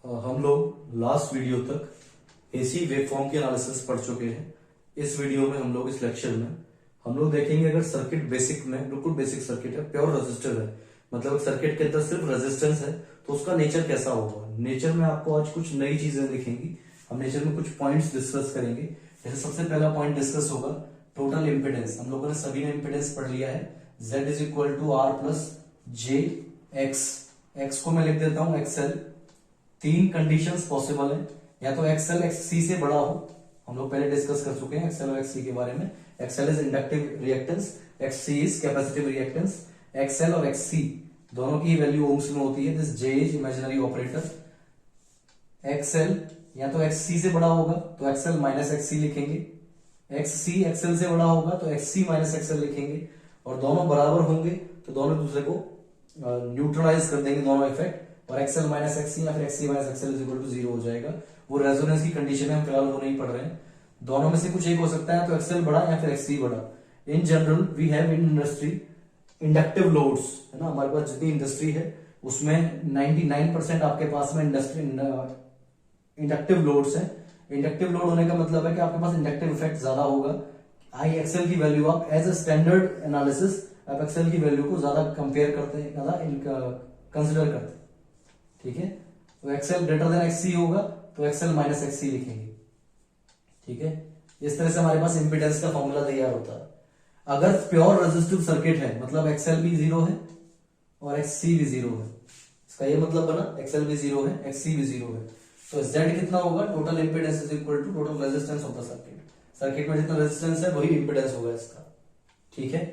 हम लोग last video तक एसी वेवफॉर्म के एनालिसिस पढ़ चुके हैं। इस वीडियो में हम लोग इस लेक्चर में हम लोग देखेंगे अगर सर्किट बेसिक में बिल्कुल बेसिक सर्किट है, प्योर रेजिस्टर है, मतलब सर्किट के अंदर सिर्फ रेजिस्टेंस है तो उसका नेचर कैसा होगा। नेचर में आपको आज कुछ नई चीजें दिखेंगी। हम नेचर में कुछ पॉइंट्स डिस्कस करेंगे। जैसे सबसे पहला पॉइंट डिस्कस होगा टोटल इंपेडेंस। हम लोगों ने सभी ने इंपेडेंस पढ़ लिया है, Z is equal to R plus J X. X को मैं लिख देता हूं एक्सएल। तीन कंडीशंस पॉसिबल है, या तो एक्सएल एक्ससी से बड़ा हो, हम लोग पहले डिस्कस कर चुके हैं एक्सएल और एक्ससी के बारे में। XL is inductive reactance, एक्ससी is capacitive reactance. XL और एक्ससी दोनों की वैल्यू ओम्स में होती है। This J is imaginary operator. XL या तो एक्ससी से बड़ा होगा तो एक्सएल माइनस एक्ससी लिखेंगे, एक्ससी एक्सएल से बड़ा होगा तो एक्ससी माइनस एक्सएल लिखेंगे, और दोनों बराबर होंगे तो दोनों दूसरे को न्यूट्रलाइज कर देंगे दोनों इफेक्ट, और एक्सएल माइनस एक्ससी या फिर XC minus XL is equal to 0 हो जाएगा। वो रेजोनेंस की कंडीशन है, हम फिलहाल वो नहीं पढ़ रहे हैं। दोनों में से कुछ एक हो सकता है, तो एक्सएल बड़ा या फिर एक्ससी बड़ा। In general we have in industry inductive loads, है ना। हमारे पास जितनी इंडस्ट्री है उसमें 99% आपके पास में इंडक्टिव लोड्स है। इंडक्टिव लोड होने का मतलब है कि आपके पास इंडक्टिव इफेक्ट ज्यादा होगा। आई एक्सएल की वैल्यू आप एज ए स्टैंडर्ड एनालिसिस आप एक्सएल की वैल्यू को ज्यादा कंपेयर करते हैं, ज्यादा कंसिडर करते हैं, ठीक है। तो एक्सएल ग्रेटर देन एक्ससी होगा तो एक्सएल माइनस एक्ससी लिखेंगे, ठीक है। इस तरह से हमारे पास इंपीडेंस का फॉर्मूला तैयार होता है। अगर प्योर रेजिस्टिव सर्किट है मतलब एक्सएल भी 0 है और एक्ससी भी 0 है, इसका ये मतलब बना एक्सएल भी 0 है, एक्ससी भी 0 है, तो Z कितना होगा, total impedance is equal to total resistance of the circuit. Circuit में जितना रेजिस्टेंस है वही इंपीडेंस होगा इसका, ठीक है।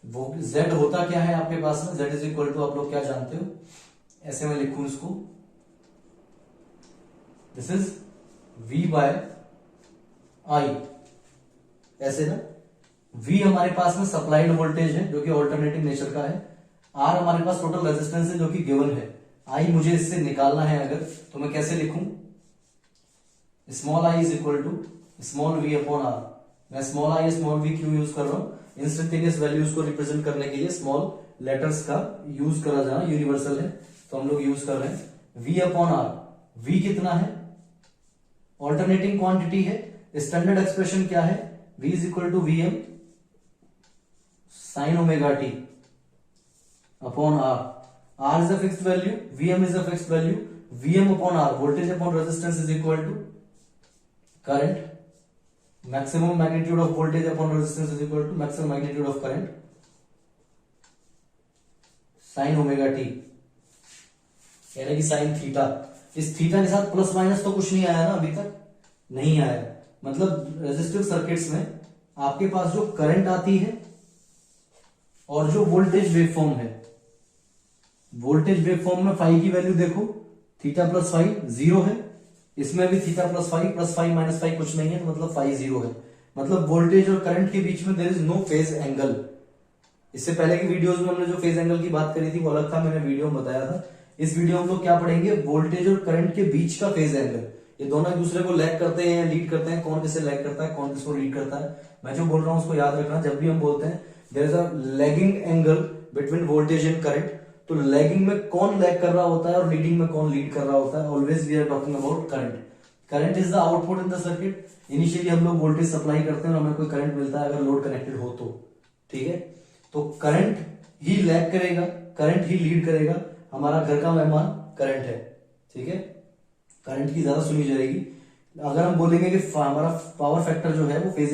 वो Z होता क्या है आपके पास में, Z इज इक्वल टू आप लोग क्या जानते हो, ऐसे में लिखूं इसको, this is V by I, ऐसे ना। V हमारे पास में सप्लाइड वोल्टेज है जो कि ऑल्टरनेटिंग नेचर का है। R हमारे पास टोटल रेजिस्टेंस है जो कि गिवन है। I मुझे इससे निकालना है अगर, तो मैं कैसे लिखूं, small i is equal to small v upon r। मैं स्मॉल i स्मॉल v क्यों यूज कर रहा हूं, इंस्टेंटेनियस वैल्यूज को रिप्रेजेंट करने के लिए स्मॉल लेटर्स का यूज करा जाना यूनिवर्सल है, तो हम लोग यूज कर रहे हैं v अपॉन r। v कितना है, ऑल्टरनेटिंग क्वांटिटी है। स्टैंडर्ड एक्सप्रेशन क्या है, v is equal to V M sine omega T upon r। R is a fixed value, Vm is a fixed value, Vm upon R, voltage upon resistance is equal to current, maximum magnitude of voltage upon resistance is equal to maximum magnitude of current, sin omega t, यानी कि sin theta. इस theta के साथ plus minus तो कुछ नहीं आया ना, अभी तक नहीं आया। मतलब रेजिस्टिव सर्किट्स में आपके पास जो करंट आती है और जो वोल्टेज वेवफॉर्म है, वोल्टेज वेवफॉर्म में फाई की वैल्यू देखो, थीटा प्लस फाई 0 है, इसमें भी theta plus phi minus phi कुछ नहीं है, तो मतलब फाई 0 है। मतलब वोल्टेज और करंट के बीच में there is no phase angle. इससे पहले की वीडियोस में हमने जो फेज एंगल की बात करी थी वो अलग था, मैंने वीडियो में बताया था। इस वीडियो में हम लोग क्या पढ़ेंगे, वोल्टेज और करंट के बीच का फेज एंगल। ये दोनों एक दूसरे को लैग करते हैं, लीड करते हैं, कौन किसे लैग करता है, कौन किसको लीड करता है। मैं जो बोल रहा हूं उसको याद रखना। जब भी हम बोलते हैं there is a lagging angle between voltage and current, तो लैगिंग में कौन लैग कर रहा होता है और लीडिंग में कौन लीड कर रहा होता है। Always we are talking about current. Current is the output in the circuit. Initially हम लोग वोल्टेज सप्लाई करते हैं और हमें कोई करंट मिलता है अगर लोड कनेक्टेड हो तो, ठीक है। तो करंट ही लैग करेगा, करंट ही लीड करेगा। हमारा घर का मेहमान करंट है, ठीक है। करंट की ज्यादा सुनी जाएगी। अगर हम बोलेंगे कि हमारा पावर फैक्टर जो है वो फेज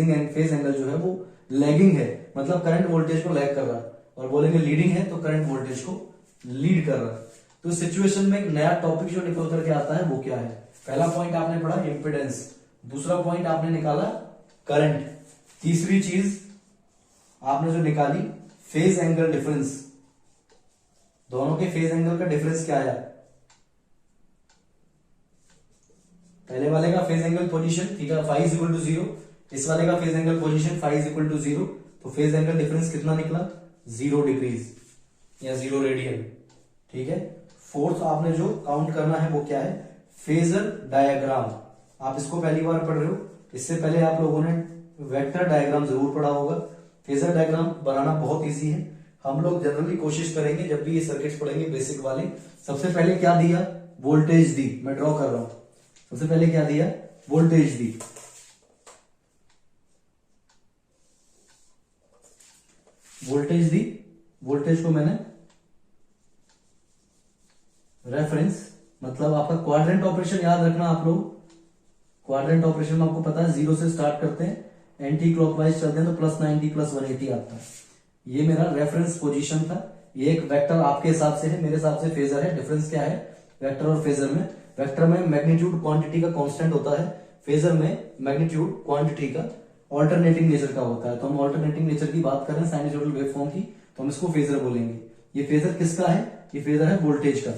एंगल जो है वो लैगिंग है, मतलब करंट वोल्टेज को लैग कर रहा है, और बोलेंगे लीडिंग है तो करंट वोल्टेज को लीड कर रहा है। तो इस सिचुएशन में एक नया टॉपिक जो निकल करके आता है वो क्या है। पहला पॉइंट आपने पढ़ा इंपीडेंस, दूसरा पॉइंट आपने निकाला करंट, तीसरी चीज आपने जो निकाली फेज एंगल डिफरेंस। दोनों के फेज एंगल का डिफरेंस क्या है, पहले वाले का phase angle position theta phi is equal to 0, इस वाले का phase angle position phi is equal to 0, तो फेज एंगल डिफरेंस कितना निकला, 0 डिग्रीज या 0 रेडियन, ठीक है। फोर्थ आपने जो काउंट करना है वो क्या है, फेजर डायग्राम। आप इसको पहली बार पढ़ रहे हो, इससे पहले आप लोगों ने वेक्टर डायग्राम जरूर पढ़ा होगा। फेजर डायग्राम बनाना बहुत इजी है। हम लोग जनरली कोशिश करेंगे जब भी ये सर्किट्स पढ़ेंगे बेसिक वाले, सबसे पहले क्या दिया, वोल्टेज दी, मैं ड्रॉ कर रहा हूं। सबसे पहले क्या दिया, वोल्टेज दी, वोल्टेज दी, वोल्टेज को मैंने रेफरेंस, मतलब आपका क्वाड्रेंट ऑपरेशन याद रखना आप लोग। क्वाड्रेंट ऑपरेशन में आपको पता है 0 से स्टार्ट करते हैं, एंटी क्लॉकवाइज चलते हैं तो +90 +180 आता है। ये मेरा रेफरेंस पोजीशन था। ये एक वेक्टर आपके हिसाब से है, मेरे हिसाब से फेजर है। डिफरेंस क्या है वेक्टर और फेजर में? वेक्टर में मैग्नीट्यूड क्वांटिटी का कांस्टेंट होता है, फेजर में मैग्नीट्यूड क्वांटिटी का ऑल्टरनेटिंग नेचर का होता है। तो हम ऑल्टरनेटिंग नेचर की बात कर रहे हैं साइनसॉइडल वेवफॉर्म की, तो हम इसको फेजर बोलेंगे। ये फेजर किसका है? ये फेजर है वोल्टेज का,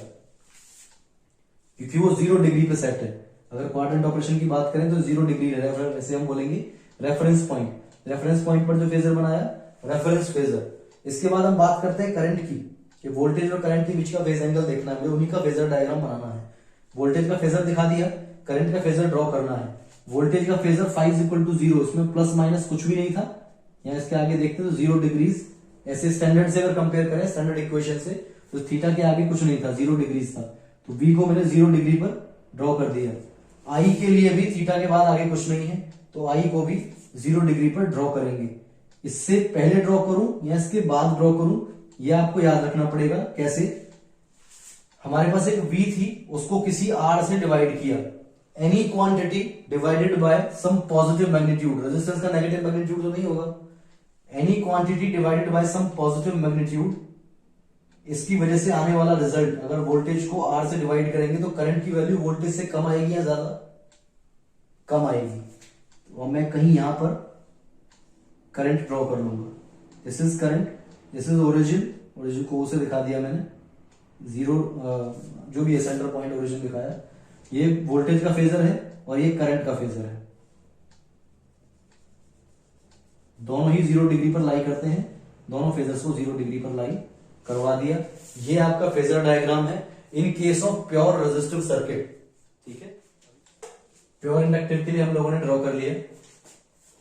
क्योंकि वो 0 डिग्री पे सेट है। अगर क्वाड्रेंट ऑपरेशन की बात करें तो 0 डिग्री है, वैसे हम बोलेंगे रेफरेंस पॉइंट। रेफरेंस पॉइंट पर जो फेजर बनाया, रेफरेंस फेजर। इसके बाद हम बात करते हैं करंट की, कि वोल्टेज और करंट के बीच का फेज एंगल देखना है, उन्हीं का फेजर डायग्राम बनाना है। वोल्टेज का फेजर दिखा दिया, करंट का फेजर ड्रॉ करना है। वोल्टेज का फेजर φ = 0, उसमें प्लस माइनस कुछ भी नहीं था। यहाँ इसके आगे देखते तो 0 डिग्रीज, ऐसे स्टैंडर्ड से अगर कंपेयर करें स्टैंडर्ड इक्वेशन से, तो थीटा के आगे कुछ नहीं था, 0 डिग्रीज था। तो v को मैंने 0 डिग्री पर ड्रॉ कर दिया। I के लिए भी थीटा के बाद आगे कुछ नहीं है, तो I को भी 0 डिग्री पर ड्रॉ करेंगे। इससे पहले ड्रॉ करूं या इसके बाद ड्रॉ करूं, यह आपको याद रखना पड़ेगा। कैसे? हमारे पास एक v थी, उसको किसी r से डिवाइड किया। Any quantity divided by some positive magnitude, resistance का नेगेटिव मैग्नीट्यूड तो नहीं होगा। Any quantity divided by some positive magnitude, इसकी वजह से आने वाला रिजल्ट, अगर वोल्टेज को R से डिवाइड करेंगे तो करंट की वैल्यू वोल्टेज से कम आएगी या ज्यादा? कम आएगी। तो मैं कहीं यहां पर करंट ड्रॉ कर लूंगा। This is current, this is origin, origin को उसे दिखा दिया मैंने, 0 जो भी है सेंटर पॉइंट ओरिजिन दिखाया। ये वोल्टेज का फेजर है और ये करंट का फेजर है। दोनों ही 0 डिग्री पर लाई करते हैं, दोनों फेजर्स को 0 डिग्री पर लाई करवा दिया। ये आपका फेजर डायग्राम है in case of pure resistive circuit. ठीक है, प्योर इंडक्टिव के लिए हम लोगों ने ड्रॉ कर लिया।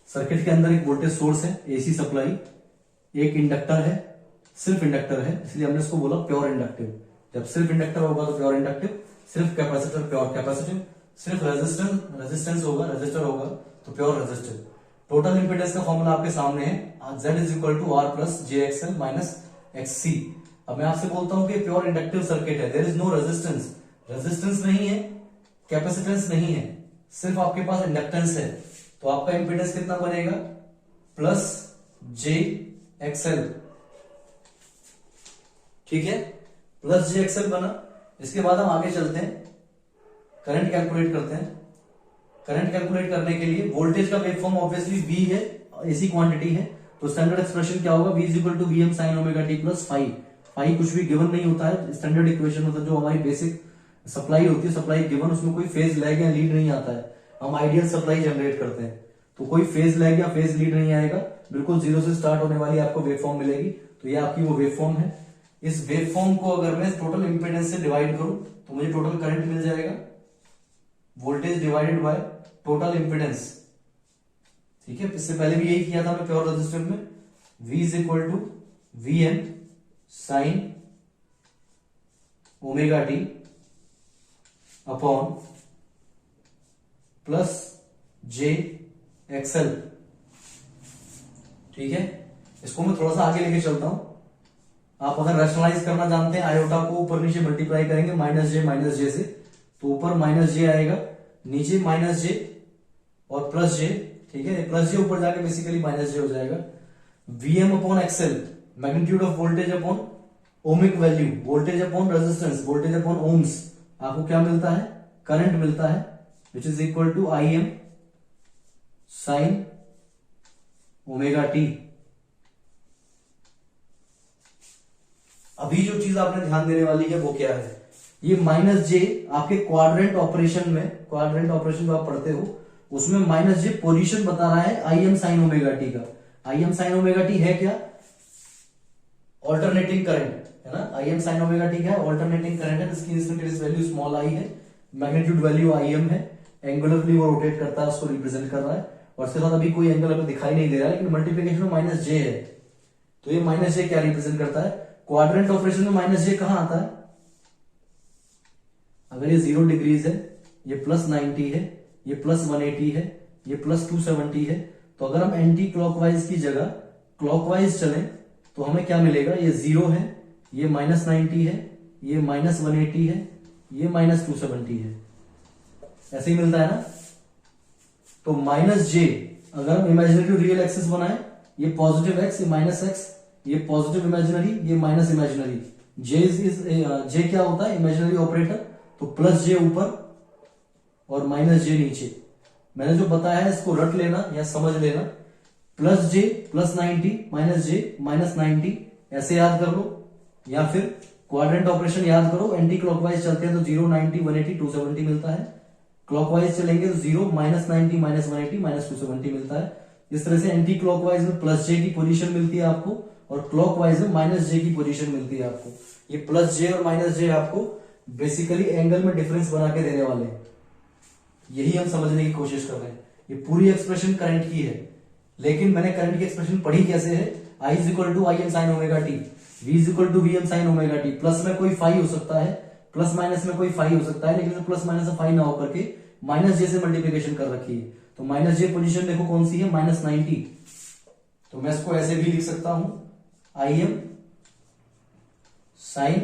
सर्किट के अंदर एक वोल्टेज सोर्स है, एसी सप्लाई, एक इंडक्टर है, सिर्फ इंडक्टर है, इसलिए हमने इसको बोला प्योर इंडक्टिव। जब सिर्फ इंडक्टर होगा तो प्योर इंडक्टिव, सिर्फ कैपेसिटर प्योर कैपेसिटिव, सिर्फ रेजिस्टेंस होगा, रेजिस्टर होगा तो प्योर रेजिस्टिव। टोटल इंपीडेंस का फॉर्मूला आपके सामने है, Z = R + jXL - XC। अब मैं आपसे बोलता हूं कि प्योर इंडक्टिव सर्किट है, there is no resistance, resistance नहीं है, कैपेसिटेंस नहीं है, सिर्फ आपके पास इंडक्टेंस है। तो आपका इंपीडेंस कितना बनेगा? +jXL। ठीक है, +jXL बना। इसके बाद हम आगे चलते हैं, करंट कैलकुलेट करते हैं। करंट कैलकुलेट करने के लिए वोल्टेज का वेवफॉर्म ऑब्वियसली V है, एसी क्वांटिटी है, तो स्टैंडर्ड एक्सप्रेशन क्या होगा? V = Vm sin ωt + phi। Phi कुछ भी गिवन नहीं होता है, स्टैंडर्ड इक्वेशन होता है जो हमारी बेसिक सप्लाई होती है, सप्लाई गिवन, उसमें कोई फेज लैग या लीड नहीं आता है। हम आइडियल सप्लाई जनरेट करते हैं तो कोई फेज लैग या फेज लीड नहीं आएगा, बिल्कुल 0 से स्टार्ट होने वाली आपको वेवफॉर्म मिलेगी। तो ये आपकी वो वेवफॉर्म है। इस वेवफॉर्म को अगर मैं टोटल इंपीडेंस से डिवाइड करूं तो मुझे टोटल करंट मिल जाएगा, voltage divided by total impedance. ठीक है, इससे पहले भी यही किया था मैं प्योर रेजिस्टिव में। V = Vm sin ωt upon +jXL। ठीक है, इसको मैं थोड़ा सा आगे लेके चलता हूं। आप अगर रैशनलाइज करना जानते हैं, आयोटा को ऊपर नीचे मल्टीप्लाई करेंगे -j से, तो ऊपर -j आएगा, नीचे -j और +j। ठीक है, +j ऊपर जाके बेसिकली -j हो जाएगा। Vm/XL, magnitude of voltage upon ohmic value, voltage upon resistance, voltage upon ohms. आपको क्या मिलता है? करंट मिलता है, which is equal to Im sin ωt। अभी जो चीज आपने ध्यान देने वाली है वो क्या है? ये -j आपके क्वाड्रेंट ऑपरेशन में, क्वाड्रेंट ऑपरेशन जो आप पढ़ते हो उसमें -j पोजीशन बता रहा है Im sin ωt का। Im sin ωt है क्या? ऑल्टरनेटिंग करंट है ना। Im sin ωt क्या है? ऑल्टरनेटिंग करंट है, इसकी इंस्टेंटेनियस वैल्यू स्मॉल i है, मैग्नीट्यूड वैल्यू Im है, एंगुलरली वो रोटेट करता है, उसको रिप्रेजेंट कर रहा है। और इसके साथ अभी कोई एंगल हमें दिखाई नहीं दे रहा है, लेकिन मल्टीप्लीकेशन में -j है, तो ये -j क्या रिप्रेजेंट करता है? क्वाड्रेंट ऑपरेशन में -j कहां आता है? अगर ये 0 डिग्रीज है, ये +90 है, ये +180 है, ये +270 है, तो अगर हम एंटी क्लॉकवाइज की जगह क्लॉकवाइज चलें तो हमें क्या मिलेगा, ये 0 है, ये -90 है, ये -180 है, ये -270 है, ऐसे ही मिलता है ना। तो -j अगर हम इमेजिनरी रियल एक्सिस बनाए, ये पॉजिटिव x, ये -x, ये पॉजिटिव इमेजिनरी, ये माइनस इमेजिनरी, जे क्या होता है इमेजिनरी ऑपरेटर, तो +j ऊपर और -j नीचे। मैंने जो बताया है इसको रट लेना या समझ लेना, +j +90 -j -90 ऐसे याद कर लो, या फिर क्वाड्रेंट ऑपरेशन याद करो। एंटी क्लॉकवाइज चलते हैं तो 0 90 180 270 मिलता है, क्लॉकवाइज चलेंगे तो 0 -90 -180 -270 मिलता है। इस तरह से एंटी क्लॉकवाइज में +j की पोजीशन मिलती है आपको, और क्लॉकवाइज में -j की पोजीशन मिलती है आपको। ये +j और -j आपको बेसिकली एंगल में डिफरेंस बना के देने वाले हैं, यही हम समझने की कोशिश कर रहे हैं। ये पूरी एक्सप्रेशन करंट की है, लेकिन मैंने करंट की एक्सप्रेशन पढ़ी कैसे है, I = Im sin omega T, V = Vm sin omega T. Plus में कोई फाई हो सकता है, प्लस माइनस में कोई फाई हो सकता है, लेकिन प्लस माइनस में फाई ना होकर के -j से मल्टीप्लिकेशन कर रखी है। तो -j पोजीशन देखो कौन सी है, -90। तो मैं इसको ऐसे भी लिख सकता हूं, Im sin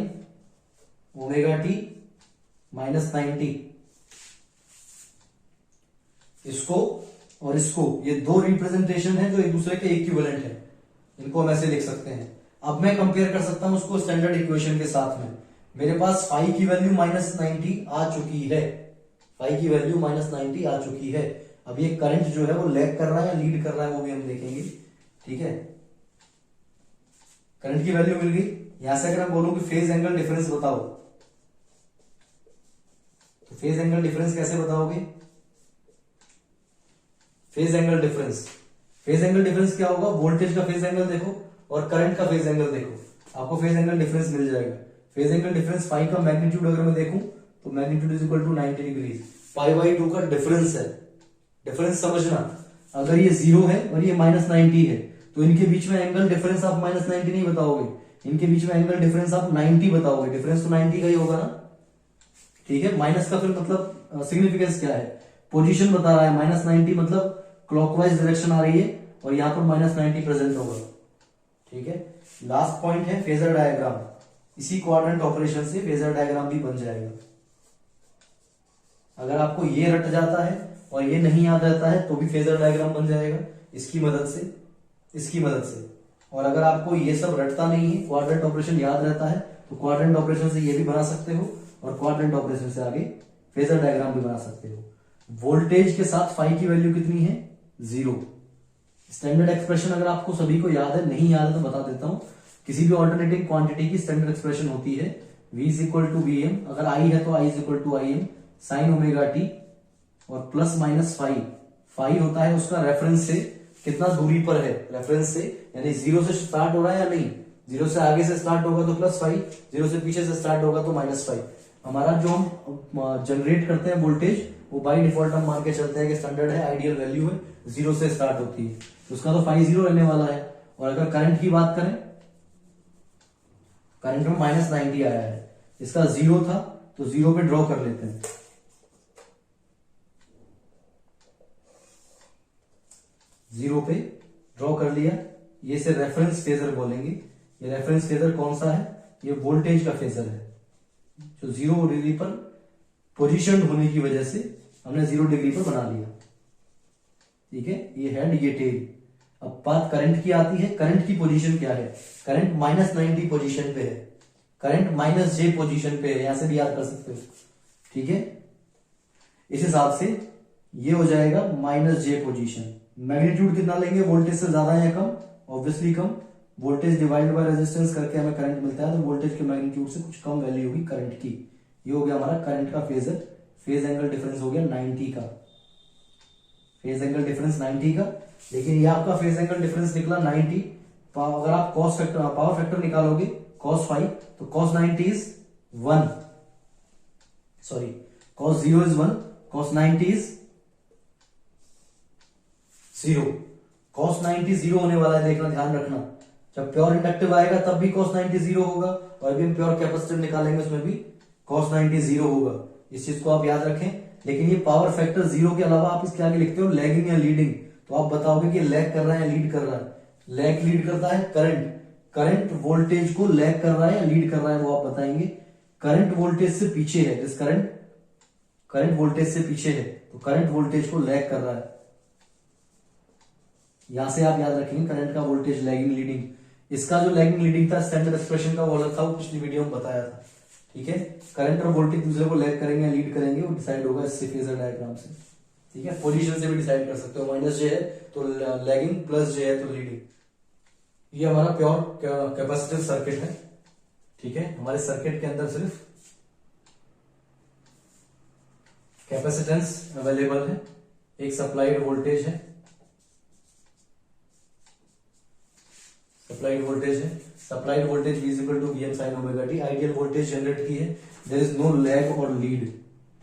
ओमेगा टी -90। इसको और इसको, ये दो रिप्रेजेंटेशन है जो एक दूसरे के इक्विवेलेंट है, इनको हम ऐसे लिख सकते हैं। अब मैं कंपेयर कर सकता हूं उसको स्टैंडर्ड इक्वेशन के साथ में। मेरे पास फाई की वैल्यू -90 आ चुकी है, फाई की वैल्यू -90 आ चुकी है। अब ये करंट जो है वो लैग कर रहा है या लीड कर रहा है वो भी हम देखेंगे, ठीक है। करंट की वैल्यू मिल गई। यहां से अगर मैं बोलूं कि फेज एंगल डिफरेंस बताओ, तो फेज एंगल डिफरेंस कैसे बताओगे, phase angle difference, phase angle difference क्या होगा, वोल्टेज का फेज एंगल देखो और करंट का फेज एंगल देखो, आपको फेज एंगल डिफरेंस मिल जाएगा। फेज एंगल डिफरेंस फाई का मैग्नीट्यूड अगर मैं देखूं तो मैग्नीट्यूड = 90 डिग्री, π/2 का डिफरेंस है। डिफरेंस समझना, अगर ये 0 है और ये -90 है तो इनके बीच में एंगल डिफरेंस आप -90 नहीं बताओगे, इनके बीच में एंगल डिफरेंस आप 90 बताओगे। डिफरेंस तो 90 का ही होगा ना, ठीक है। माइनस का फिर मतलब सिग्निफिकेंस क्या है, पोजीशन बता रहा है। -90 मतलब क्लॉकवाइज डायरेक्शन आ रही है और यहां पर -90 प्रेजेंट होगा, ठीक है। लास्ट पॉइंट है फेजर डायग्राम। इसी क्वाड्रेंट ऑपरेशन से फेजर डायग्राम भी बन जाएगा। अगर आपको ये रट जाता है और ये नहीं याद रहता है तो भी फेजर डायग्राम बन जाएगा इसकी मदद से, इसकी मदद से। और अगर आपको ये सब रटता नहीं है, क्वाड्रेंट ऑपरेशन याद रहता है, तो क्वाड्रेंट ऑपरेशन से ये भी बना सकते हो और क्वाड्रेंट ऑपरेशन से आगे फेजर डायग्राम भी बना सकते हो। वोल्टेज के साथ फाई की वैल्यू कितनी है, 0। स्टैंडर्ड एक्सप्रेशन अगर आपको सभी को याद है, नहीं याद है तो बता देता हूं। किसी भी ऑल्टरनेटिंग क्वांटिटी की स्टैंडर्ड एक्सप्रेशन होती है V = Vm, अगर I है तो I = Im sin omega T, और प्लस माइनस फाई, फाई होता है उसका रेफरेंस से कितना दूरी पर है, रेफरेंस से यानी 0 से स्टार्ट हो रहा है या नहीं, 0 से आगे से स्टार्ट होगा तो +5, 0 से पीछे से स्टार्ट होगा तो -5। हमारा जो हम जनरेट करते हैं वोल्टेज, वो बाय डिफॉल्ट हम मान के चलते हैं कि स्टैंडर्ड है, आइडियल वैल्यू है, 0 से स्टार्ट होती है, तो उसका तो फाई 0 रहने वाला है। और अगर करंट की बात करें, करंट में -90 आया है, इसका 0 था तो 0 पे ड्रॉ कर लेते हैं। 0 पे ड्रॉ कर लिया, ये से रेफरेंस फेजर बोलेंगे। ये रेफरेंस फेजर कौन सा है, ये वोल्टेज का फेजर है, जो 0 डिग्री पर पोजीशन होने की वजह से हमने 0 डिग्री पर बना लिया, ठीक है। ये हेड, ये टेल। अब बात करंट की आती है, करंट की पोजीशन क्या है, करंट -90 पोजीशन पे है, करंट -j पोजीशन पे है, यहां से भी याद कर सकते हो, ठीक है। इस हिसाब से ये हो जाएगा -j पोजीशन। मैग्नीट्यूड कितना लेंगे, वोल्टेज से ज्यादा या कम, ऑब्वियसली कम। वोल्टेज डिवाइड बाय रेजिस्टेंस करके हमें करंट मिलता है, तो वोल्टेज के मैग्नीट्यूड से कुछ कम वैल्यू होगी करंट की। ये हो गया हमारा करंट का फेजर, फेज एंगल डिफरेंस हो गया 90 का, फेज एंगल डिफरेंस 90 का। लेकिन ये आपका फेज एंगल डिफरेंस निकला 90। अगर आप कॉस फैक्टर, पावर फैक्टर निकालोगे cos 5, तो cos 90 is 1, sorry cos 0 is 1, cos 90 is 0। cos 90 0 होने वाला है, देखना, ध्यान रखना। जब प्योर इंडक्टिव आएगा तब भी cos 90 0 होगा, और अभी हम प्योर कैपेसिटिव निकालेंगे उसमें भी cos 90 0 होगा। इस चीज को आप याद रखें। लेकिन ये पावर फैक्टर 0 के अलावा आप इसके आगे लिखते हो लैगिंग या लीडिंग, तो आप बताओगे कि लैग कर रहा है या लीड कर रहा है। लैग लीड करता है करंट वोल्टेज को लैग कर रहा है या लीड कर रहा है वो आप बताएंगे। करंट वोल्टेज से पीछे है, दिस करंट वोल्टेज से पीछे है, तो करंट वोल्टेज को लैग कर रहा है। यहां से आप याद रखेंगे करंट का वोल्टेज लैगिंग लीडिंग। इसका जो लैगिंग लीडिंग था स्टैंडर्ड एक्सप्रेशन का वो अलग था, वो पिछली वीडियो में बताया था। ठीक है, करंट और वोल्टेज दूसरे को लैग करेंगे या लीड करेंगे वो डिसाइड होगा इससे फेजर डायग्राम से। ठीक है, पोजीशन से भी डिसाइड कर सकते हो, माइनस जे है तो लैगिंग, प्लस जे है तो लीडिंग। ये हमारा प्योर कैपेसिटिव सर्किट है। ठीक है, हमारे सर्किट के अंदर सिर्फ कैपेसिटेंस अवेलेबल है, एक सप्लाइड वोल्टेज है, supplied voltage V equal to Vm sin omega T, ideal voltage generate की है, देयर इज नो लैग और लीड।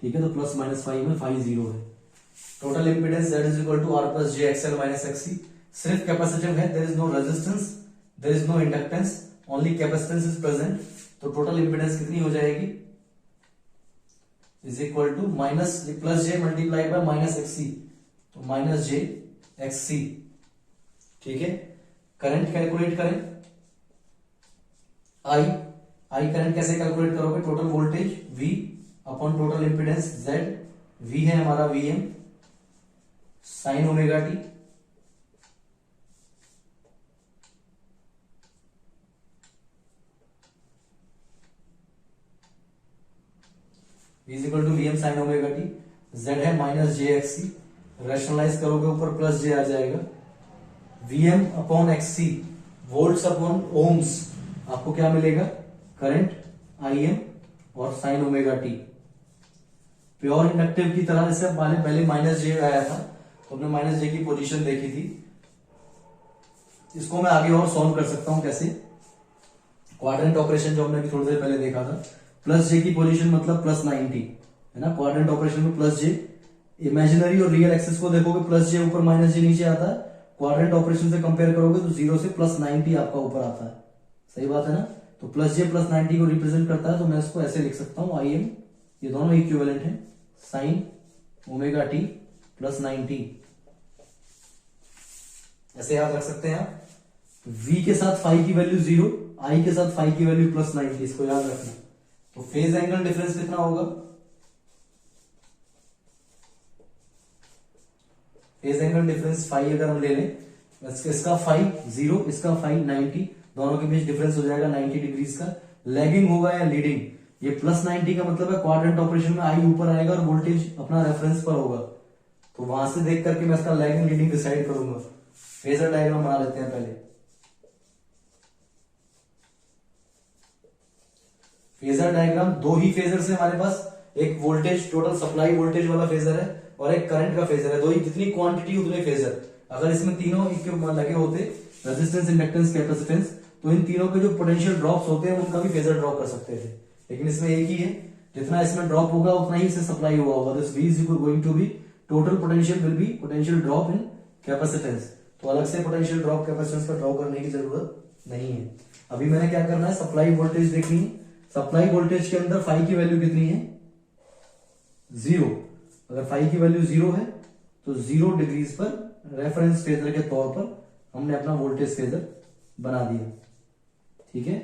ठीक है, तो प्लस माइनस फाइव में फाइव जीरो है। Total impedance Z is equal to R plus J XL minus XC, सिर्फ capacitive है, there is no resistance, there is no inductance, only capacitance is present. तो total impedance कितनी हो जाएगी, is equal to minus plus J multiplied by minus XC, तो minus J XC। ठीक है, current calculate करें, आई करंट कैसे calculate करोगे, total voltage V upon total impedance Z, V है हमारा Vm sine omega T, V is equal to Vm sine omega T, Z है minus J XC, rationalise करोगे ऊपर प्लस जे आ जाएगा, Vm अपॉन XC वोल्ट्स अपॉन ओम्स, आपको क्या मिलेगा, करंट Im और sign omega T. Pure inductive की तरह जैसे पहले माइनस जे आया था तो हमने माइनस जे की पोजीशन देखी थी, इसको मैं आगे और सॉल्व कर सकता हूं कैसे, क्वाड्रेंट ऑपरेशन जो हमने अभी थोड़ी देर पहले देखा था, प्लस जे की पोजीशन मतलब प्लस 90 है ना, क्वाड्रेंट ऑपरेशन में प्लस जे, इमेजिनरी और रियल एक्सिस को देखोगे प्लस जे ऊपर माइनस जे नीचे आता है, क्वाड्रेंट ऑपरेशन से कंपेयर करोगे तो 0 से प्लस 90 आपका ऊपर आता है, सही बात है ना। तो प्लस जे प्लस 90 को रिप्रेजेंट करता है, तो मैं इसको ऐसे लिख सकता हूं Im, ये दोनों इक्विवेलेंट है, साइन ओमेगा टी प्लस 90, ऐसे याद रख सकते हैं आप। V के साथ फाई की वैल्यू 0, I के साथ फाई की वैल्यू प्लस 90, इसको याद रखना। तो फेज एंगल डिफरेंस कितना होगा, फेज एंगल डिफरेंस फाई अगर हम ले लें, इसका फाई 0, इसका फाई 90, दोनों के बीच डिफरेंस हो जाएगा 90 डिग्रीज का। लैगिंग होगा या लीडिंग, ये प्लस 90 का मतलब है क्वाड्रेंट ऑपरेशन में आई ऊपर आएगा और वोल्टेज अपना रेफरेंस पर होगा, तो वहां से देख करके मैं इसका लैगिंग लीडिंग डिसाइड करूंगा। फेजर डायग्राम बना लेते हैं पहले। फेजर डायग्राम, दो ही फेजर है हमारे पास, एक वोल्टेज टोटल सप्लाई वोल्टेज वाला फेजर है और एक करंट का फेजर है, दो ही, जितनी क्वांटिटी उतने फेजर। अगर इसमें तीनों लगे होते, रेजिस्टेंस, इंडक्टेंस, कैपेसिटेंस, तो इन तीनों के जो पोटेंशियल ड्रॉप्स होते हैं उनका भी फेजर ड्रॉ कर सकते थे, लेकिन इसमें एक ही है, जितना इसमें ड्रॉप होगा उतना ही इसे सप्लाई हुआ होगा। This V is going to be total potential will be potential drop in capacitance, तो अलग से पोटेंशियल ड्रॉप कैपेसिटेंस का ड्रॉ करने की जरूरत नहीं है। अभी मैंने क्या करना है, सप्लाई वोल्टेज देखनी है। सप्लाई वोल्टेज के अंदर फाई की वैल्यू कितनी है, 0। अगर फाई की वैल्यू 0 है तो 0 डिग्रीज पर रेफरेंस फेजर के तौर पर हमने अपना वोल्टेज फेजर बना दिया। ठीक है,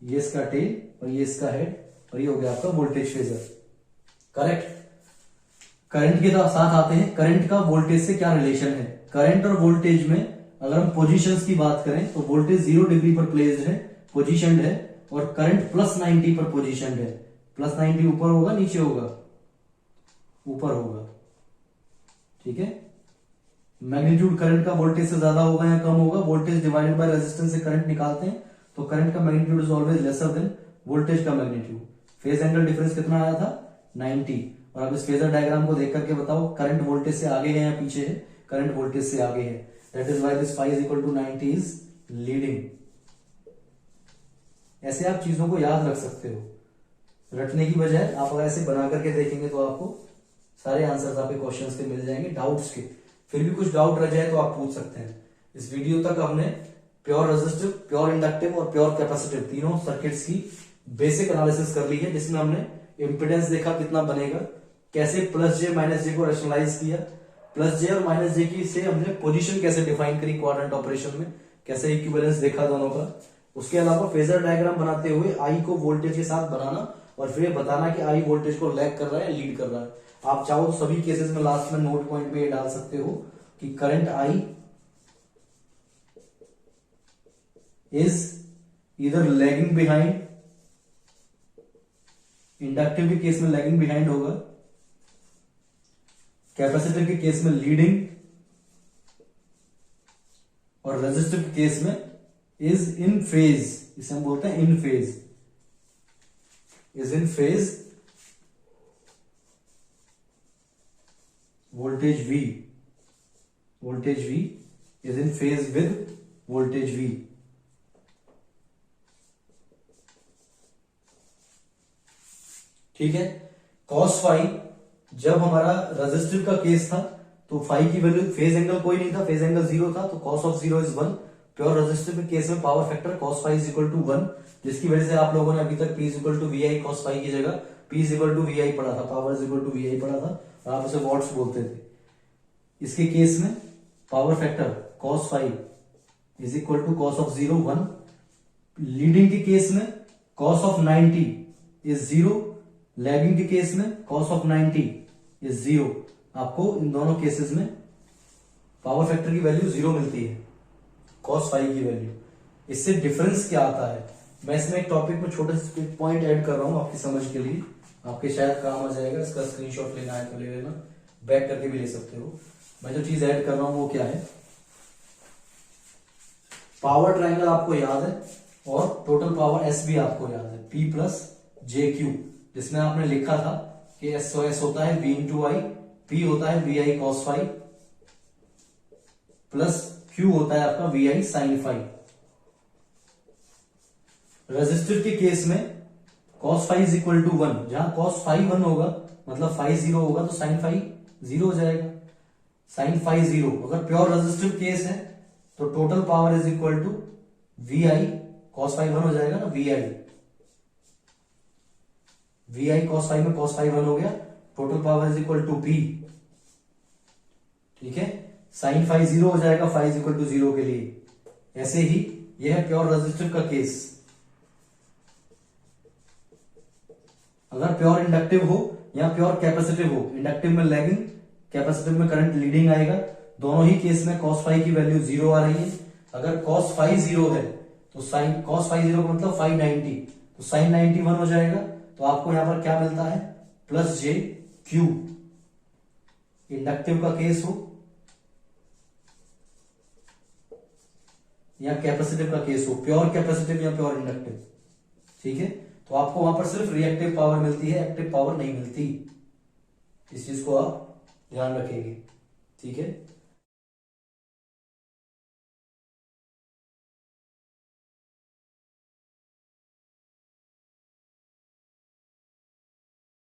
ये इसका टेल और ये इसका हेड और ये हो गया आपका वोल्टेज फेजर। करेक्ट। करंट के साथ आते हैं, करंट का वोल्टेज से क्या रिलेशन है। करंट और वोल्टेज में अगर हम पोजीशंस की बात करें तो वोल्टेज 0 डिग्री पर प्लेस्ड है, पोजीशनड है, और करंट प्लस 90 पर पोजीशनड है। प्लस 90 ऊपर होगा नीचे होगा, ऊपर होगा। ठीक है, मैग्नीट्यूड करंट का वोल्टेज से ज्यादा होगा या कम होगा, वोल्टेज डिवाइडेड बाय रेजिस्टेंस से करंट निकालते हैं तो करंट का magnitude is always lesser than voltage का मैग्नीट्यूड। फेज एंगल डिफरेंस कितना आया था, 90। और अब इस फेजर डायग्राम को देख करके बताओ करंट वोल्टेज से आगे है या पीछे है, करंट वोल्टेज से आगे है, that is why this phi is equal to 90 is leading. ऐसे आप चीजों को याद रख सकते हो, रटने की बजाय आप अगर ऐसे बना करके देखेंगे तो आपको सारे आंसर्स आपके क्वेश्चंस के मिल जाएंगे, डाउट्स के। फिर भी कुछ डाउट रह जाए तो आप पूछ सकते हैं। इस वीडियो तक हमने प्योर रेजिस्टिव, प्योर इंडक्टिव और प्योर कैपेसिटिव तीनों सर्किट्स की बेसिक एनालिसिस कर ली है, जिसमें हमने इम्पिडेंस देखा कितना बनेगा, कैसे प्लस जे माइनस जे को रैशनलाइज किया, प्लस जे और माइनस जे की से हमने पोजीशन कैसे डिफाइन करी क्वाड्रेंट ऑपरेशन में, कैसे इक्विवेलेंस देखा दोनों का। उसके अलावा फेजर डायग्राम बनाते हुए आई को वोल्टेज के साथ बनाना और फिर बताना कि आई वोल्टेज को लैग कर रहा है, लीड कर रहा है। आप चाहो तो सभी केसेस में लास्ट में नोट पॉइंट पे ये डाल सकते हो कि करंट आई इज इधर लैगिंग बिहाइंड, इंडक्टिव के केस में लैगिंग बिहाइंड होगा, कैपेसिटर के केस में लीडिंग, और रेजिस्टिव के केस में इज इन फेज, इसे हम बोलते हैं in phase, is in phase voltage V, voltage V is in phase with voltage V। ठीक है, cos फाई जब हमारा रेजिस्टिव का केस था तो फाई की वैल्यू, फेज एंगल कोई नहीं था, फेज एंगल 0 था, तो cos of 0 is 1। Pure resistive के केस में power factor cos phi is equal to 1, जिसकी वजह से आप लोगों ने अभी तक P is equal to VI cos phi की जगह P is equal to VI पढ़ा था, power is equal to VI पढ़ा था और आप उसे वॉट्स बोलते थे। इसके केस में power factor cos phi is equal to cos of 0 1। Leading के केस में cos ऑफ 90 इज 0, लैगिंग के केस में cos ऑफ 90 इज 0। आपको इन दोनों केसेस में पावर फैक्टर की वैल्यू 0 मिलती है, cos फाई की वैल्यू। इससे डिफरेंस क्या आता है, मैं इसमें एक टॉपिक में छोटे से पॉइंट ऐड कर रहा हूं आपकी समझ के लिए, आपके शायद काम आ जाएगा। इसका स्क्रीनशॉट लेना है तो ले लेना, बैक करके भी ले सकते हो। मैं जो चीज ऐड कर रहा हूं वो क्या है, पावर ट्रायंगल आपको याद है और टोटल पावर एस भी आपको याद है, P प्लस जे क्यू, जिसमें आपने लिखा था कि एस होता है V इंटू आई, P होता है VI cos phi plus Q होता है आपका VI sin फाई। रेजिस्टिव के केस में cos phi is equal to 1, जहां cos फाई 1 होगा मतलब फाई 0 होगा तो sin फाई 0 हो जाएगा, sin फाई 0। अगर प्योर रेजिस्टिव केस है तो total power is equal to VI cos phi 1 हो जाएगा ना, VI cos फाई में cos फाई 1 हो गया, total power is equal to P। ठीक है, sin फाई 0 हो जाएगा फाई इज इक्वल टू 0 के लिए। ऐसे ही यह है प्योर रेजिस्टिव का केस। अगर प्योर इंडक्टिव हो या प्योर कैपेसिटिव हो, इंडक्टिव में लैगिंग, कैपेसिटिव में करंट लीडिंग आएगा, दोनों ही केस में cos फाई की वैल्यू 0 आ रही है। अगर cos फाई 0 है तो sin cos फाई 0 का मतलब फाई 90, तो sin 90 1 हो जाएगा। तो आपको यहां पर क्या मिलता है, प्लस जे क्यू। इंडक्टिव का केस हो या कैपेसिटिव का केस हो, प्योर कैपेसिटिव या प्योर इंडक्टिव, ठीक है, तो आपको वहां पर सिर्फ रिएक्टिव पावर मिलती है, एक्टिव पावर नहीं मिलती। इस चीज को आप ध्यान रखेंगे, ठीक है।